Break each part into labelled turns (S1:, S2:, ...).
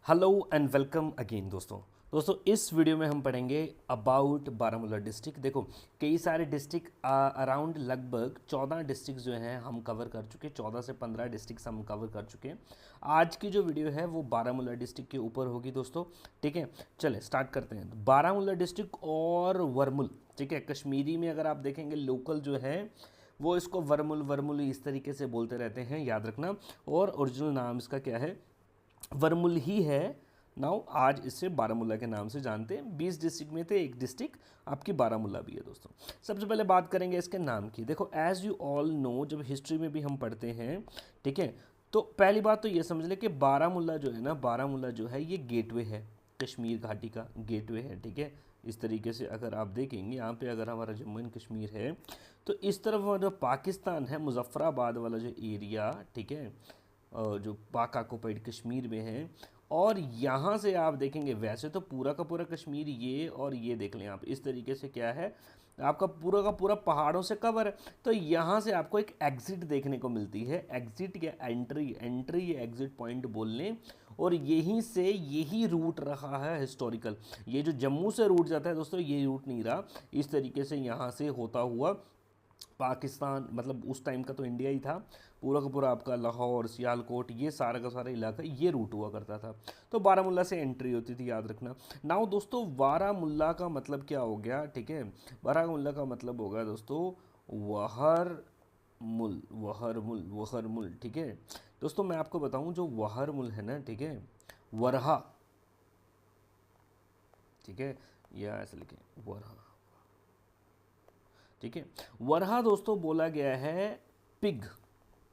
S1: Hello and welcome again दोस्तों इस video में हम पढ़ेंगे अबाउट बारामूला डिस्ट्रिक्ट। देखो, कई सारे डिस्ट्रिक्ट अराउंड लगभग 14 डिस्ट्रिक्ट जो हैं हम कवर कर चुके हैं। 14 से 15 डिस्ट्रिक्ट हम कवर कर चुके हैं। आज की जो वीडियो है वो बारामूला डिस्ट्रिक्ट के ऊपर होगी दोस्तों। ठीक है, चले स्टार्ट करते हैं। बारामूला डिस्ट्रिक्ट और वर्मुल, ठीक है, कश्मीरी में अगर आप देखेंगे लोकल जो है वो इसको वर्मुल वर्मुल इस तरीके से बोलते रहते हैं, याद रखना। और ओरिजिनल नाम इसका क्या है, वर्मुल ही है। नाउ आज इससे बारामूला के नाम से जानते हैं। 20 डिस्ट्रिक्ट में थे, एक डिस्ट्रिक्ट आपकी बारामूला भी है दोस्तों। सबसे पहले बात करेंगे इसके नाम की। देखो, एज यू ऑल नो, जब हिस्ट्री में भी हम पढ़ते हैं, ठीक है, तो पहली बात तो ये समझ ले कि बारामूला जो है ना, बारामूला जो है ये गेटवे है, कश्मीर घाटी का गेटवे है। ठीक है, इस तरीके से अगर आप देखेंगे यहाँ पे, अगर हमारा जम्मू एंड कश्मीर है तो इस तरफ जो पाकिस्तान है, मुजफ्फराबाद वाला जो एरिया, ठीक है, जो पाक ऑक्युपाइड कश्मीर में है। और यहाँ से आप देखेंगे, वैसे तो पूरा का पूरा कश्मीर ये और ये देख लें आप, इस तरीके से क्या है, आपका पूरा का पूरा पहाड़ों से कवर है। तो यहाँ से आपको एक एग्जिट देखने को मिलती है, एग्जिट या एंट्री, एंट्री या एग्जिट पॉइंट बोल लें। और यहीं से यही रूट रहा है हिस्टोरिकल। ये जो जम्मू से रूट जाता है दोस्तों, ये रूट नहीं रहा। इस तरीके से यहाँ से होता हुआ पाकिस्तान, मतलब उस टाइम का तो इंडिया ही था, पूरा का पूरा आपका लाहौर, सियालकोट, ये सारा का सारा इलाका ये रूट हुआ करता था। तो बारामूला से एंट्री होती थी, याद रखना। नाउ दोस्तों, बारामूला का मतलब क्या हो गया, ठीक है, बारामूला का मतलब हो गया दोस्तों वहरमुल, वहरमुल, वहरमुल। ठीक है दोस्तों, मैं आपको बताऊं, जो वहरमुल है ना, ठीक है, वरहा, ठीक है, या ऐसे लिखें वरहा, ठीक है। वरहा दोस्तों बोला गया है पिग,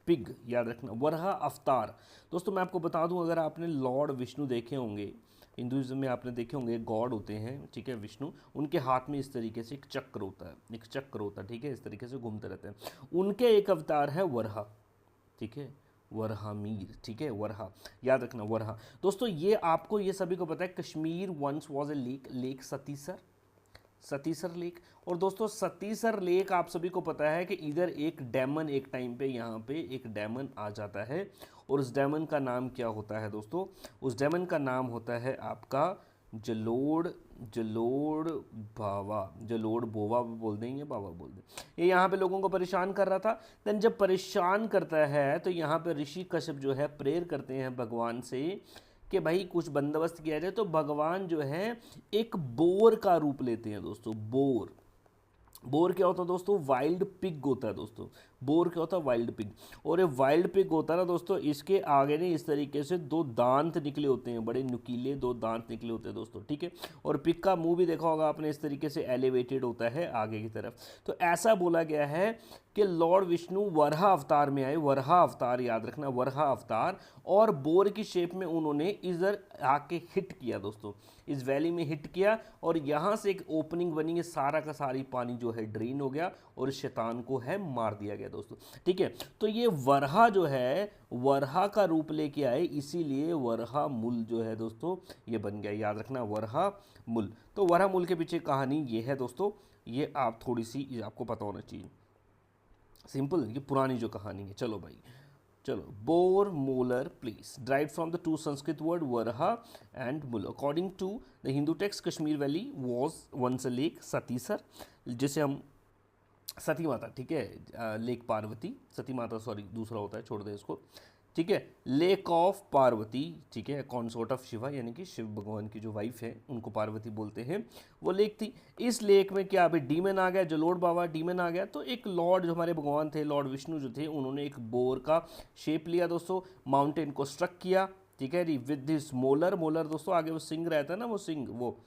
S1: पिग याद रखना, वरहा अवतार। दोस्तों मैं आपको बता दूं, अगर आपने लॉर्ड विष्णु देखे होंगे, हिंदुइज्म में आपने देखे होंगे, गॉड होते हैं, ठीक है, विष्णु, उनके हाथ में इस तरीके से एक चक्र होता है, एक चक्र होता है, ठीक है, इस तरीके से घूमते रहते हैं। उनके एक अवतार है वरहा, ठीक है, वरहामीर, ठीक है, वरहा, याद रखना वरहा। दोस्तों ये आपको, ये सभी को पता है, Kashmir once was a lake, lake Satisar, Satisar lake. और दोस्तों सतीसर लेक आप सभी को पता है कि इधर एक डैमन, एक टाइम पे यहाँ पे एक डैमन आ जाता है। और उस डैमन का नाम क्या होता है दोस्तों, उस डैमन का नाम होता है आपका जलोड़, जलोड़ बावा, जलोड़ बोवा बोल देंगे, बाबा बोल दें। ये यहाँ पे लोगों को परेशान कर रहा था। देन जब परेशान करता है तो यहाँ पे ऋषि कश्यप जो है प्रेयर करते हैं भगवान से कि भाई कुछ बंदोबस्त किया जाए। तो भगवान जो है एक बोर का रूप लेते हैं दोस्तों, बोर। बोर क्या होता है दोस्तों, वाइल्ड पिग होता है दोस्तों। बोर क्या होता है, वाइल्ड पिग। और ये वाइल्ड पिग होता है ना दोस्तों, इसके आगे ने इस तरीके से दो दांत निकले होते हैं, बड़े नुकीले दो दांत निकले होते हैं दोस्तों, ठीक है। और पिग का मुंह भी देखा होगा आपने, इस तरीके से एलिवेटेड होता है आगे की तरफ। तो ऐसा बोला गया है कि लॉर्ड विष्णु वरहा अवतार में आए, वरहा अवतार याद रखना, वरहा अवतार। और बोर की शेप में उन्होंने इधर आके हिट किया दोस्तों, इस वैली में हिट किया। और यहाँ से एक ओपनिंग बनी है, सारा का सारी पानी जो है ड्रेन हो गया और इस शैतान को है मार दिया गया दोस्तों, ठीक है। तो ये वरहा जो है, वरहा का रूप लेके आए, इसीलिए वरहा मुल जो है दोस्तों ये बन गया, याद रखना वरहा मुल। तो वरहा मुल के पीछे कहानी ये है दोस्तों, ये आप थोड़ी सी आपको पता होना चाहिए, सिंपल, ये पुरानी जो कहानी है। चलो भाई, चलो, Baramulla place derived from the two Sanskrit word Varaha and Mul. According to the Hindu text, Kashmir valley was once a lake Satisar, जिसे हम सती माता, ठीक है, लेक पार्वती, सती माता सॉरी दूसरा होता है, छोड़ दें इसको, ठीक है, लेक ऑफ पार्वती, ठीक है, कॉन्सोर्ट ऑफ शिवा, यानी कि शिव भगवान की जो वाइफ है उनको पार्वती बोलते हैं, वो लेक थी। इस लेक में क्या अभी डीमन आ गया, जलोड़ बाबा डीमन आ गया। तो एक लॉर्ड जो हमारे भगवान थे, लॉर्ड विष्णु जो थे, उन्होंने एक बोर का शेप लिया दोस्तों, माउंटेन को स्ट्रक किया, ठीक है, विद दिस मोलर, मोलर दोस्तों आगे वो सिंग रहता है ना, वो सिंग, वो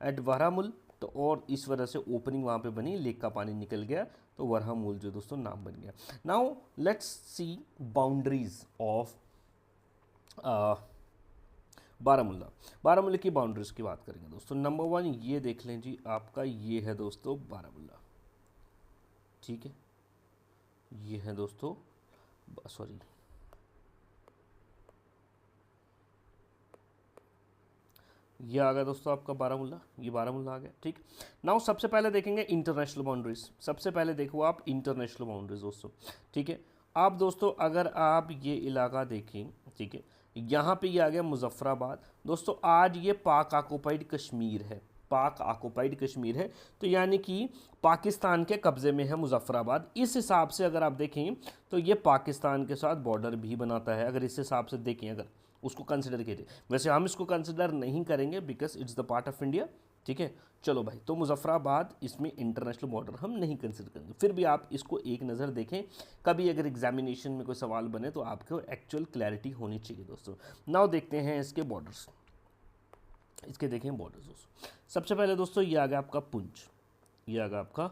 S1: एट वरामुल। तो और इस वजह से ओपनिंग वहाँ पे बनी, लेक का पानी निकल गया, तो वरहामूल जो दोस्तों नाम बन गया। Now let's see boundaries of Baramulla. Baramulla की बाउंड्रीज की बात करेंगे दोस्तों। नंबर 1 ये देख लें जी, आपका ये है दोस्तों बारामूला, ठीक है, ये है दोस्तों, सॉरी, ये आ गया दोस्तों आपका बारामूला, ये बारामूला आ गया, ठीक। नाउ सबसे पहले देखेंगे इंटरनेशनल बाउंड्रीज। सबसे पहले देखो आप इंटरनेशनल बाउंड्रीज दोस्तों, ठीक है। आप दोस्तों अगर आप ये इलाका देखें, ठीक है, यहाँ पे ये आ गया मुजफ्फराबाद। दोस्तों आज ये पाक ऑक्युपाइड कश्मीर है, पाक ऑक्युपाइड कश्मीर है, तो यानी कि पाकिस्तान के कब्ज़े में है मुजफ्फराबाद। इस हिसाब से अगर आप देखें तो ये पाकिस्तान के साथ बॉर्डर भी बनाता है, अगर इस हिसाब से देखें, अगर उसको कंसिडर कीजिए। वैसे हम इसको कंसिडर नहीं करेंगे because it's the part of India, ठीक है। चलो भाई, तो मुजफ्फराबाद इसमें इंटरनेशनल बॉर्डर हम नहीं कंसिडर करेंगे, फिर भी आप इसको एक नज़र देखें, कभी अगर एग्जामिनेशन में कोई सवाल बने तो आपको एक्चुअल क्लैरिटी होनी चाहिए दोस्तों। नाउ देखते हैं इसके बॉर्डर्स, इसके देखें बॉर्डर्स दोस्तों। सबसे पहले दोस्तों ये आ गया आपका पुंछ, ये आ गया आपका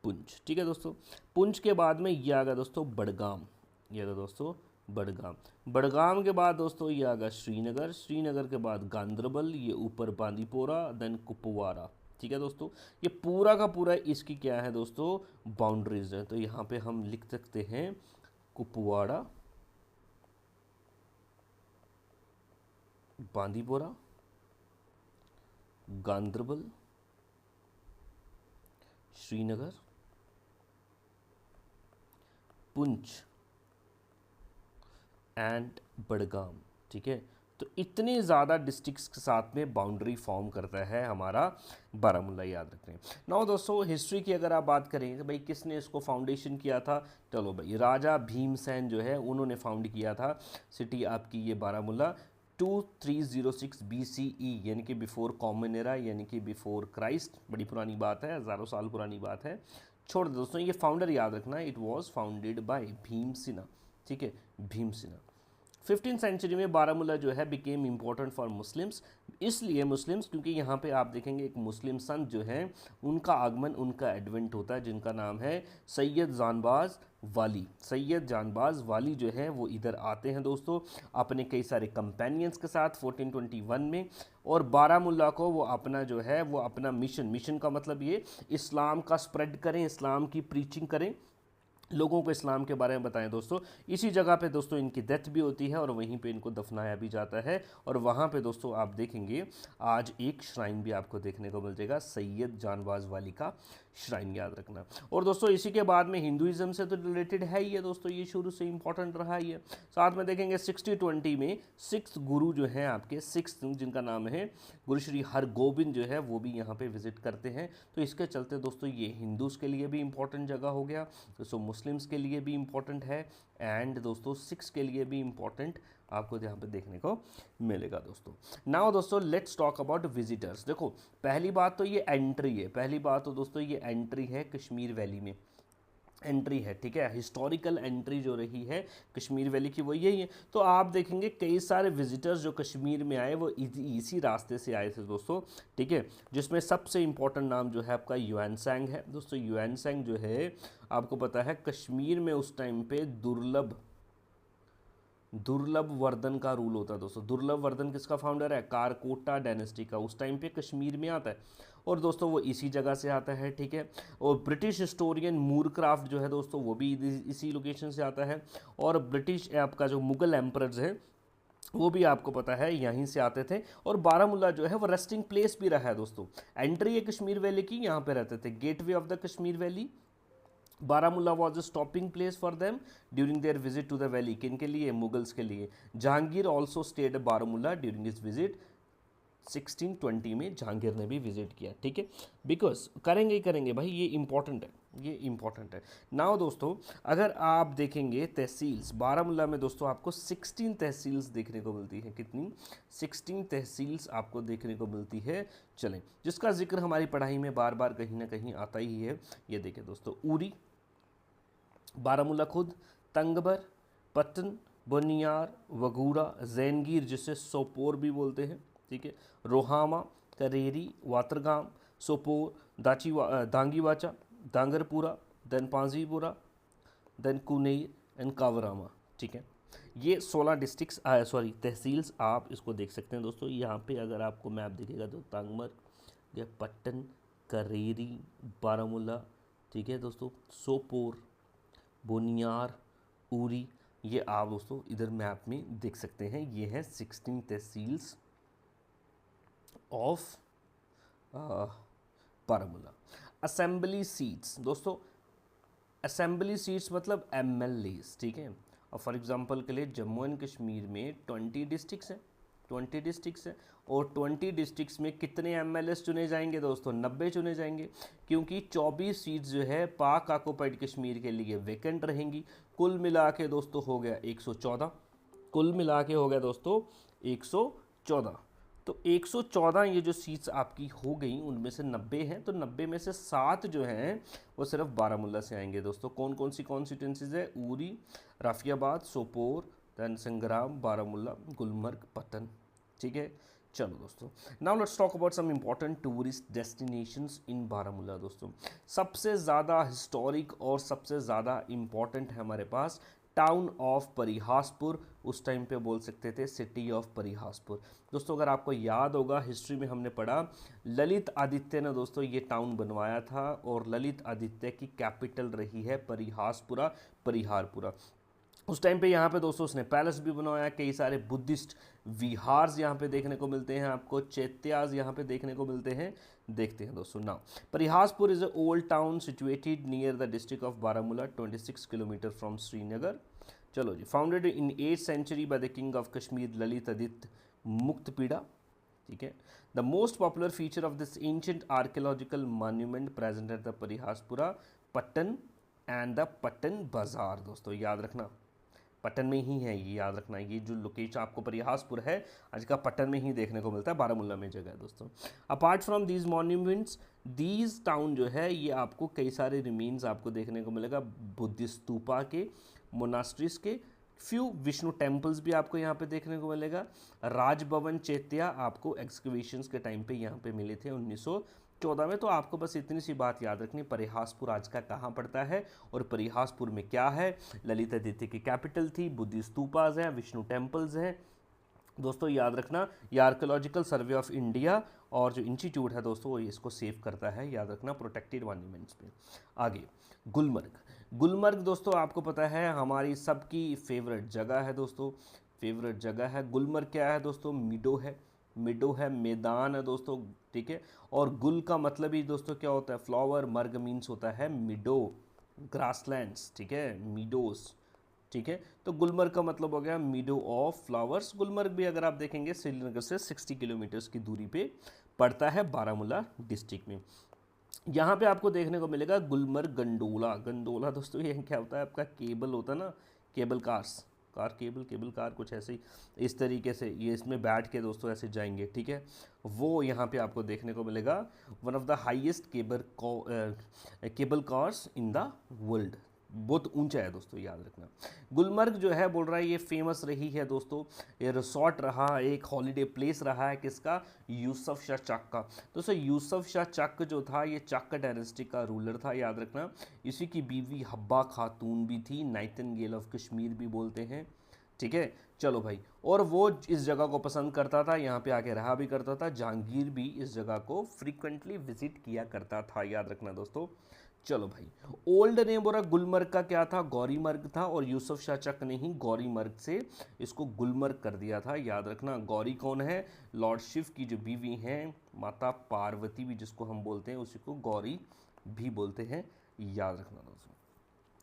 S1: पुंछ, ठीक है दोस्तों। पुंछ के बाद में ये आ गया दोस्तों बडगाम, ये आ गया दोस्तों बडगाम। बडगाम के बाद दोस्तों ये आ गया श्रीनगर, श्रीनगर के बाद गांदरबल, ये ऊपर बांदीपोरा, देन कुपवारा, ठीक है दोस्तों। ये पूरा का पूरा इसकी क्या है दोस्तों, बाउंड्रीज है। तो यहाँ पे हम लिख सकते हैं कुपवाड़ा, बांदीपोरा, गांदरबल, श्रीनगर, पुंछ एंड बडगाम, ठीक है। तो इतने ज़्यादा डिस्ट्रिक्ट्स के साथ में बाउंड्री फॉर्म करता है हमारा बारामूला, याद रखें। नाउ दोस्तों हिस्ट्री की अगर आप बात करें कि भाई किसने इसको फाउंडेशन किया था, चलो भाई राजा भीमसेन जो है उन्होंने फाउंड किया था सिटी आपकी ये बारामूला 2306 BCE, यानी कि बिफोर कॉमन एरा, यानी कि बिफोर क्राइस्ट। बड़ी पुरानी बात है, हज़ारों साल पुरानी बात है। छोड़ दो दोस्तों, ये फाउंडर याद रखना, it was founded by Bhimsena, ठीक है, भीमसेना। 15th सेंचुरी में बारामूला जो है बिकेम इम्पोर्टेंट फॉर मुस्लिम्स, इसलिए मुस्लिम्स क्योंकि यहाँ पे आप देखेंगे एक मुस्लिम संत जो है उनका आगमन, उनका एडवेंट होता है, जिनका नाम है सैयद जानबाज वाली। सैयद जानबाज वाली जो है वो इधर आते हैं दोस्तों अपने कई सारे कंपेनियंस के साथ 1421 में, और बारामूला को वो अपना जो है वो अपना मिशन का मतलब ये इस्लाम का स्प्रेड करें, इस्लाम की प्रीचिंग करें, लोगों को इस्लाम के बारे में बताएं दोस्तों। इसी जगह पे दोस्तों इनकी डेथ भी होती है और वहीं पे इनको दफनाया भी जाता है, और वहाँ पे दोस्तों आप देखेंगे आज एक श्राइन भी आपको देखने को मिल जाएगा, सैयद जानबाज वाली का श्राइन, याद रखना। और दोस्तों इसी के बाद में हिंदुइज्म से तो रिलेटेड है ही है दोस्तों, ये शुरू से इंपॉर्टेंट रहा ही है। साथ में देखेंगे 6020 में 6th गुरु जो हैं आपके, 6th जिनका नाम है गुरु श्री हरगोबिंद जो है वो भी यहाँ पे विजिट करते हैं। तो इसके चलते दोस्तों ये हिंदूज़ के लिए भी इंपॉर्टेंट जगह हो गया दोस्तों, मुस्लिम्स के लिए भी इम्पॉर्टेंट है, एंड दोस्तों सिक्स के लिए भी इम्पॉर्टेंट आपको यहाँ पे देखने को मिलेगा दोस्तों। नाउ दोस्तों लेट्स टॉक अबाउट विजिटर्स। देखो पहली बात तो ये एंट्री है, पहली बात तो दोस्तों ये एंट्री है कश्मीर वैली में, एंट्री है, ठीक है। हिस्टोरिकल एंट्री जो रही है कश्मीर वैली की वो यही है। तो आप देखेंगे कई सारे विजिटर्स जो कश्मीर में आए वो इसी रास्ते से आए थे दोस्तों, ठीक है। जिसमें सबसे इम्पोर्टेंट नाम जो है आपका ह्यूएन है दोस्तों। ह्यूएन जो है आपको पता है कश्मीर में उस टाइम पे दुर्लभ वर्धन का रूल होता है दोस्तों। दुर्लभ वर्धन किसका फाउंडर है, कारकोटा डायनेस्टी का, उस टाइम पे कश्मीर में आता है, और दोस्तों वो इसी जगह से आता है, ठीक है। और ब्रिटिश हिस्टोरियन मूरक्राफ्ट जो है दोस्तों वो भी इसी लोकेशन से आता है, और ब्रिटिश आपका जो मुगल एम्परर्स है वो भी आपको पता है यहीं से आते थे। और बारामूला जो है वो रेस्टिंग प्लेस भी रहा है दोस्तों। एंट्री है कश्मीर वैली की, यहाँ पे रहते थे, gateway of the Kashmir valley. Baramulla was a stopping place for them during their visit to the valley, किन के लिए, मुगल्स के लिए। Jahangir also stayed Baramulla during his visit, 1620 में जहांगीर ने भी विजिट किया, ठीक है। बिकॉज करेंगे ही करेंगे भाई, ये इंपॉर्टेंट है, ये इंपॉर्टेंट है। नाउ दोस्तों अगर आप देखेंगे तहसील्स बारामूला में दोस्तों आपको 16 तहसील्स देखने को मिलती है, कितनी, 16 तहसील्स आपको देखने को मिलती है। चलें, जिसका जिक्र हमारी पढ़ाई में बार बार कहीं ना कहीं आता ही है। ये देखें दोस्तों, उरी, बारामूला खुद, तंगबर, पत्तन, बुनियार, वगूरा, जैनगीर जिसे सोपोर भी बोलते हैं, ठीक है, Rohama, Kareri, Watergam, Sopore, Dangiwacha, Dangarpora, then Panjipora, then Kuner and Kawarama, ठीक है। ये 16 डिस्ट्रिक्ट्स सॉरी तहसील्स आप इसको देख सकते हैं दोस्तों। यहाँ पे अगर आपको मैप दिखेगा तो तांगमर, या पट्टन, करेरी, बारामूला, ठीक है दोस्तों, सोपोर, बोनियार, उरी, ये आप दोस्तों इधर मैप में देख सकते हैं। ये हैं 16 tehsils of Baramulla. Assembly seats दोस्तों, असेंबली सीट्स मतलब एमएलएस, ठीक है। अब फॉर एग्जांपल के लिए जम्मू एंड कश्मीर में 20 डिस्ट्रिक्ट्स हैं, 20 डिस्ट्रिक्ट्स हैं, और 20 डिस्ट्रिक्ट्स में कितने एमएलएस चुने जाएंगे दोस्तों? 90 चुने जाएंगे, क्योंकि 24 सीट्स जो है पाक ऑक्युपाइड कश्मीर के लिए वैकेंट रहेंगी। कुल मिला के दोस्तों हो गया 114, कुल मिला के हो गया दोस्तों 114। तो 114 ये जो सीट्स आपकी हो गई, उनमें से 90 हैं, तो 90 में से 7 जो हैं वो सिर्फ बारामूला से आएंगे दोस्तों। कौन कौन सी कॉन्स्टिट्यूंसीज है? उरी, राफियाबाद, सोपोर, दैन संग्राम, बारामूला, गुलमर्ग, पतन। ठीक है, चलो दोस्तों, now let's talk about some important tourist destinations in Baramulla दोस्तों। सबसे ज़्यादा हिस्टोरिक और सबसे ज़्यादा इम्पॉर्टेंट है हमारे पास टाउन ऑफ परिहासपुर, उस टाइम पे बोल सकते थे सिटी ऑफ परिहासपुर। दोस्तों अगर आपको याद होगा, हिस्ट्री में हमने पढ़ा, ललित आदित्य ने दोस्तों ये टाउन बनवाया था, और ललित आदित्य की कैपिटल रही है परिहासपुरा, परिहारपुरा। उस टाइम पे यहाँ पे दोस्तों उसने पैलेस भी बनवाया, कई सारे बुद्धिस्ट विहार्स यहाँ पे देखने को मिलते हैं, आपको चैत्यास यहाँ पे देखने को मिलते हैं। देखते हैं दोस्तों now, Parihaspur is a old town situated near the district of Baramulla, 26 kilometre from Srinagar. चलो जी, founded in 8th century by the king of Kashmir Lalit Aditya Muktapida. ठीक है, the most popular feature of this ancient archaeological monument present at the Parihaspura Pattan and the Pattan Bazaar. दोस्तों याद रखना, पट्टन में ही है ये, याद रखना, ये जो लोकेशन आपको परिहासपुर है आज का पट्टन में ही देखने को मिलता है, बारामूला में जगह है दोस्तों। Apart from these monuments, these town जो है ये आपको कई सारे रिमेन्स आपको देखने को मिलेगा, बुद्धिस्ट स्तूपा के, मोनास्ट्रीज के, फ्यू विष्णु टेम्पल्स भी आपको यहाँ पे देखने को मिलेगा। राजभवन चैत्या आपको एक्सकवेशंस के टाइम पे यहाँ पे मिले थे 1914 में। तो आपको बस इतनी सी बात याद रखनी, परिहासपुर आज का कहाँ पड़ता है और परिहासपुर में क्या है। ललित आदित्य की कैपिटल थी, बुद्धिस्ट स्तूपास हैं, विष्णु टेम्पल्स हैं। दोस्तों याद रखना, ये आर्कियोलॉजिकल सर्वे ऑफ इंडिया और जो इंस्टीट्यूट है दोस्तों वो इसको सेव करता है, याद रखना, प्रोटेक्टेड मॉन्यूमेंट्स पे। आगे गुलमर्ग, गुलमर्ग दोस्तों आपको पता है हमारी सबकी फेवरेट जगह है दोस्तों, फेवरेट जगह है। गुलमर्ग क्या है दोस्तों? मिडो है, मिडो है, मैदान है दोस्तों। ठीक है, और गुल का मतलब ही दोस्तों क्या होता है? फ्लावर। मर्ग मीन्स होता है मिडो, ग्रासलैंड्स। ठीक है, मीडोस। ठीक है, तो गुलमर्ग का मतलब हो गया मीडो ऑफ फ्लावर्स। गुलमर्ग भी अगर आप देखेंगे श्रीनगर से 60 किलोमीटर्स की दूरी पे पड़ता है, बारामूला डिस्ट्रिक्ट में। यहाँ पे आपको देखने को मिलेगा गुलमर्ग गंडोला। गंडोला दोस्तों ये क्या होता है? आपका केबल होता है ना, cable cars, car cable, cable car, कुछ ऐसे ही इस तरीके से ये इसमें बैठ के दोस्तों ऐसे जाएंगे। ठीक है, वो यहाँ पे आपको देखने को मिलेगा, one of the highest cable cars in the world, बहुत ऊंचा है दोस्तों, याद रखना। गुलमर्ग जो है बोल रहा है ये फेमस रही है दोस्तों, ये रिसोर्ट रहा, एक हॉलीडे प्लेस रहा है, किसका? यूसुफ शाह चक का। दोस्तों यूसुफ शाह चक जो था ये चक डायनेस्टी का रूलर था, याद रखना। इसी की बीवी हब्बा खातून भी थी, नाइटिंगेल ऑफ कश्मीर भी बोलते हैं। ठीक है, चलो भाई, और वो इस जगह को पसंद करता था, यहाँ पे आके रहा भी करता था। जहांगीर भी इस जगह को फ्रीक्वेंटली विजिट किया करता था, याद रखना दोस्तों। चलो भाई, ओल्ड नेम और गुलमर्ग का क्या था? गौरीमर्ग था, और यूसुफ शाह चक ने ही गौरीमर्ग से इसको गुलमर्ग कर दिया था, याद रखना। गौरी कौन है? लॉर्ड शिव की जो बीवी हैं, माता पार्वती भी जिसको हम बोलते हैं, उसी को गौरी भी बोलते हैं, याद रखना दोस्तों।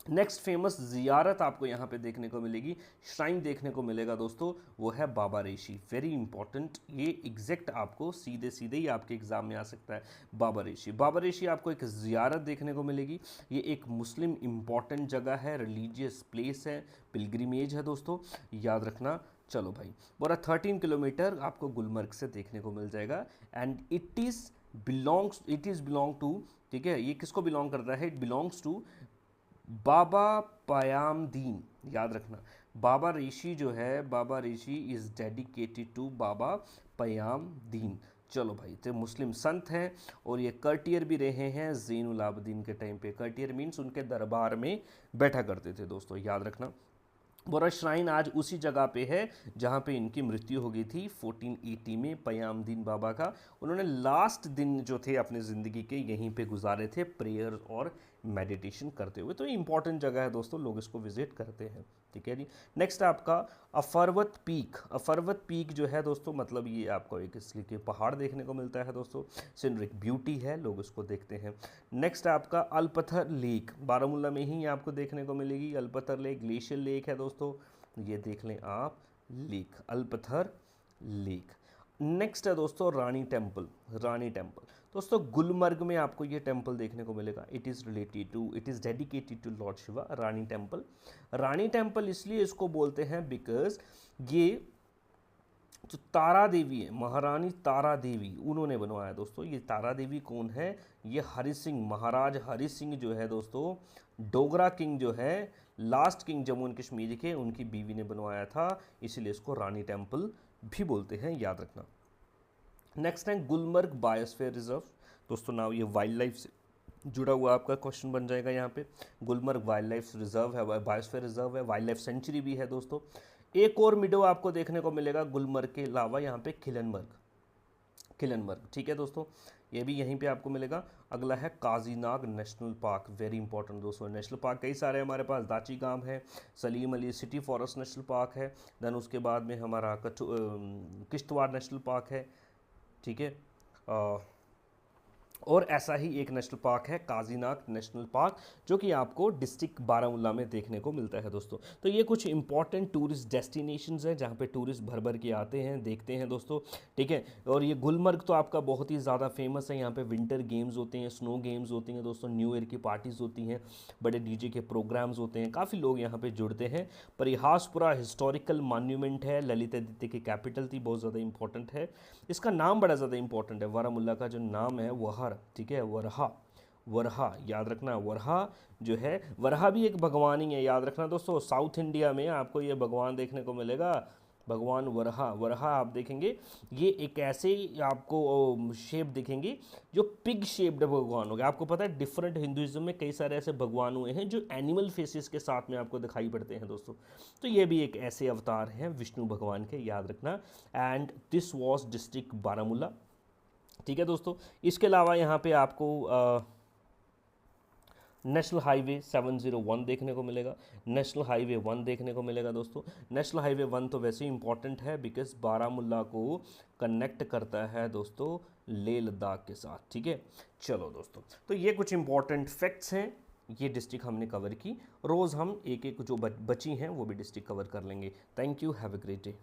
S1: नेक्स्ट फेमस जियारत आपको यहाँ पे देखने को मिलेगी, श्राइन देखने को मिलेगा दोस्तों, वो है बाबा रेशी। वेरी इंपॉर्टेंट, ये एग्जैक्ट आपको सीधे सीधे ही आपके एग्जाम में आ सकता है। बाबा रेशी, बाबा रेशी आपको एक जियारत देखने को मिलेगी। ये एक मुस्लिम इंपॉर्टेंट जगह है, रिलीजियस प्लेस है, पिलग्रिमेज है दोस्तों, याद रखना। चलो भाई, पूरा 13 किलोमीटर आपको गुलमर्ग से देखने को मिल जाएगा, and it is belong to, ठीक है, ये किसको बिलोंग करता है? It belongs to Baba Payam Din, याद रखना। बाबा ऋषि जो है, Baba Rishi is dedicated to Baba Payam Din. चलो भाई, तो मुस्लिम संत हैं और ये कर्टियर भी रहे हैं ज़ैनुल आबदीन के टाइम पे। कर्टियर मीन्स उनके दरबार में बैठा करते थे दोस्तों, याद रखना। बोरा श्राइन आज उसी जगह पे है जहाँ पे इनकी मृत्यु हो गई थी 1480 में, पयामदीन बाबा का। उन्होंने लास्ट दिन जो थे अपने ज़िंदगी के यहीं पे गुजारे थे, प्रेयर और मेडिटेशन करते हुए। तो ये इंपॉर्टेंट जगह है दोस्तों, लोग इसको विजिट करते हैं। ठीक है जी। नेक्स्ट आपका अफरवत पीक। अफरवत पीक जो है दोस्तों, मतलब ये आपको एक इसलिए कि पहाड़ देखने को मिलता है दोस्तों, सीनरिक ब्यूटी है, लोग इसको देखते हैं। नेक्स्ट आपका अलपथर लेक, बारामूला में ही आपको देखने को मिलेगी। अलपथर लेक ग्लेशियर लेक है दोस्तों, ये देख लें आप, लेक अलपथर लेक। नेक्स्ट है दोस्तों रानी टेम्पल। रानी टेम्पल दोस्तों गुलमर्ग में आपको ये टेम्पल देखने को मिलेगा। It is dedicated to lord Shiva, Rani temple. Rani temple इसलिए इसको बोलते हैं बिकॉज ये जो तारा देवी है, महारानी तारा देवी, उन्होंने बनवाया दोस्तों। ये तारा देवी कौन है? ये हरि सिंह, महाराज हरि सिंह जो है दोस्तों, डोगरा किंग जो है, last king Jammu and Kashmir के, उनकी बीवी ने बनवाया था, इसीलिए इसको रानी टेम्पल भी बोलते हैं, याद रखना। नेक्स्ट है गुलमर्ग बायोस्फीयर रिजर्व दोस्तों। नाउ ये वाइल्ड लाइफ से जुड़ा हुआ आपका क्वेश्चन बन जाएगा यहाँ पे। गुलमर्ग वाइल्ड लाइफ रिजर्व है, बायोस्फीयर रिजर्व है, वाइल्ड लाइफ सेंचुरी भी है दोस्तों। एक और मिडो आपको देखने को मिलेगा गुलमर्ग के अलावा यहाँ पे खिलनमर्ग, खिलनमर्ग। ठीक है दोस्तों, ये भी यहीं पे आपको मिलेगा। अगला है Kazinag national park, very important दोस्तों। नेशनल पार्क कई सारे हमारे पास, दाची गांव है, Salim Ali city forest national park है, देन उसके बाद में हमारा किश्तवाड़ नेशनल पार्क है। ठीक है, और ऐसा ही एक नेशनल पार्क है काजीनाग नेशनल पार्क, जो कि आपको डिस्ट्रिक्ट बारामूला में देखने को मिलता है दोस्तों। तो ये कुछ इंपॉर्टेंट टूरिस्ट डेस्टिनेशंस हैं जहाँ पे टूरिस्ट भर भर के आते हैं, देखते हैं दोस्तों। ठीक है, और ये गुलमर्ग तो आपका बहुत ही ज़्यादा फेमस है। यहाँ पे विंटर गेम्स होते हैं, स्नो गेम्स होती हैं दोस्तों, न्यू ईयर की पार्टीज़ होती हैं, बड़े डीजे के प्रोग्राम्स होते हैं, काफ़ी लोग यहाँ पर जुड़ते हैं। परिहासपुरा हिस्टोरिकल मॉन्यूमेंट है, ललित आदित्य की कैपिटल थी, बहुत ज़्यादा इंपॉर्टेंट है। इसका नाम बड़ा ज़्यादा इंपॉर्टेंट है, बारामूला का जो नाम है वह, ठीक है, वरहा, वरहा याद रखना। वरहा जो है, वरहा भी एक भगवान ही है, याद रखना दोस्तों। साउथ इंडिया में आपको ये भगवान देखने को मिलेगा, भगवान वरहा। वरहा आप देखेंगे, ये एक ऐसे आपको शेप दिखेंगे जो पिग शेप्ड भगवान हो गया। आपको पता है डिफरेंट हिंदुइज्म में कई सारे ऐसे भगवान हुए हैं जो एनिमल फेसेस के साथ में आपको दिखाई पड़ते हैं दोस्तों। तो ये भी एक ऐसे अवतार हैं विष्णु भगवान के, याद रखना। And this was district Baramulla. ठीक है दोस्तों, इसके अलावा यहाँ पे आपको नेशनल हाईवे 701 देखने को मिलेगा, नेशनल हाईवे 1 देखने को मिलेगा दोस्तों। नेशनल हाईवे 1 तो वैसे ही इंपॉर्टेंट है बिकॉज बारामूला को कनेक्ट करता है दोस्तों लेह लद्दाख के साथ। ठीक है, चलो दोस्तों, तो ये कुछ इंपॉर्टेंट फैक्ट्स हैं, ये डिस्ट्रिक्ट हमने कवर की। रोज़ हम एक एक जो बची हैं वो भी डिस्ट्रिक्ट कवर कर लेंगे। Thank you, have a great day.